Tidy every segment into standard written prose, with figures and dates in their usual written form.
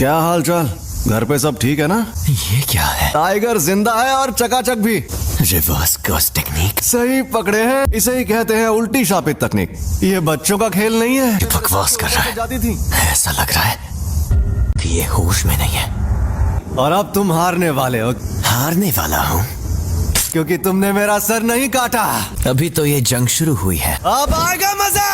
क्या हाल चाल? घर पे सब ठीक है ना? ये क्या है? टाइगर जिंदा है और चकाचक भी। Reverse curse technique. सही पकड़े हैं, इसे ही कहते हैं उल्टी शापित तकनीक। ये बच्चों का खेल नहीं है। ये बकवास कर रहा है। जाती थी। ऐसा लग रहा है कि ये होश में नहीं है। और अब तुम हारने वाले हो, हारने वाला हूँ क्योंकि तुमने मेरा सर नहीं काटा। अभी तो ये जंग शुरू हुई है। अब आएगा मजा।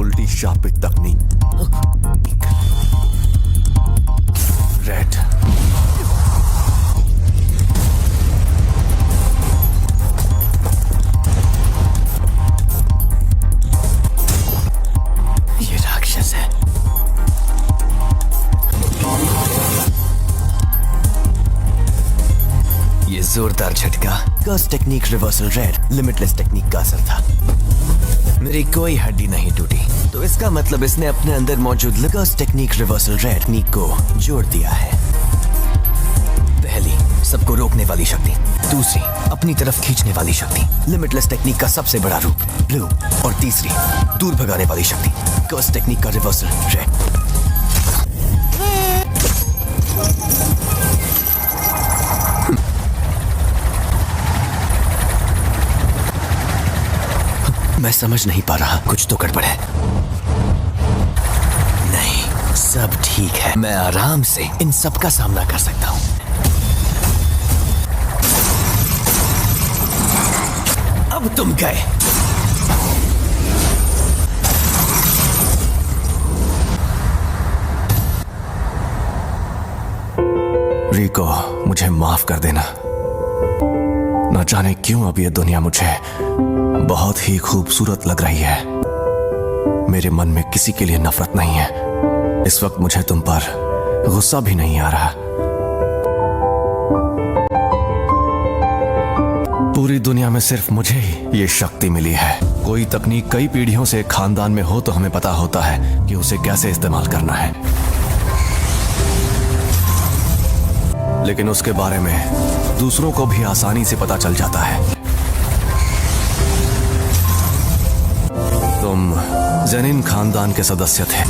उल्टी शापित तकनीक। रेड। ये राक्षस है। ये जोरदार झटका curse technique reversal red limitless technique का असर था। मेरी कोई हड्डी नहीं टूटी, तो इसका मतलब इसने अपने अंदर मौजूद कर्स टेक्निक रिवर्सल रेड टेक्निक को जोड़ दिया है। पहली, सबको रोकने वाली शक्ति। दूसरी, अपनी तरफ खींचने वाली शक्ति, लिमिटलेस टेक्निक का सबसे बड़ा रूप ब्लू। और तीसरी, दूर भगाने वाली शक्ति, कर्स टेक्निक का रिवर्सल रेड। मैं समझ नहीं पा रहा, कुछ तो गड़बड़ है। नहीं, सब ठीक है। मैं आराम से इन सब का सामना कर सकता हूं। अब तुम गए। रिको, मुझे माफ कर देना। न जाने क्यों अब ये दुनिया मुझे बहुत ही खूबसूरत लग रही है। मेरे मन में किसी के लिए नफरत नहीं है। इस वक्त मुझे तुम पर गुस्सा भी नहीं आ रहा। पूरी दुनिया में सिर्फ मुझे ही ये शक्ति मिली है। कोई तकनीक कई पीढ़ियों से खानदान में हो तो हमें पता होता है कि उसे कैसे इस्तेमाल करना है, लेकिन उसके बारे में दूसरों को भी आसानी से पता चल जाता है। तुम जेनिन खानदान के सदस्य थे,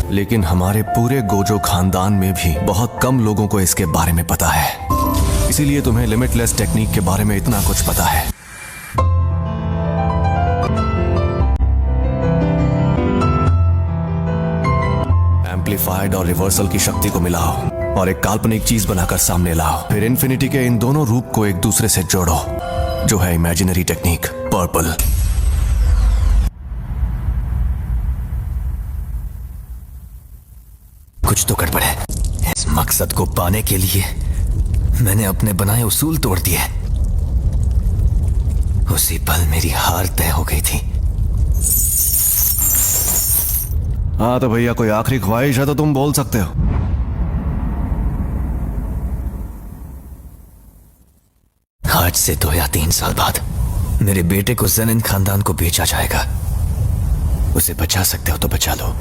लेकिन हमारे पूरे गोजो खानदान में भी बहुत कम लोगों को इसके बारे में पता है। इसीलिए तुम्हें लिमिटलेस टेक्निक के बारे में इतना कुछ पता है। एम्पलीफाइड और रिवर्सल की शक्ति को मिलाओ और एक काल्पनिक चीज बनाकर सामने लाओ। फिर इन्फिनिटी के इन दोनों रूप को एक दूसरे से जोड़ो, जो है इमेजिनरी टेक्निक पर्पल। कुछ तो गड़बड़ है। इस मकसद को पाने के लिए मैंने अपने बनाए उसूल तोड़ दिए। उसी पल मेरी हार तय हो गई थी। हाँ तो भैया, कोई आखिरी ख्वाहिश है तो तुम बोल सकते हो। आज से 2 या 3 साल बाद मेरे बेटे को जेनिन खानदान को बेचा जाएगा। उसे बचा सकते हो तो बचा लो।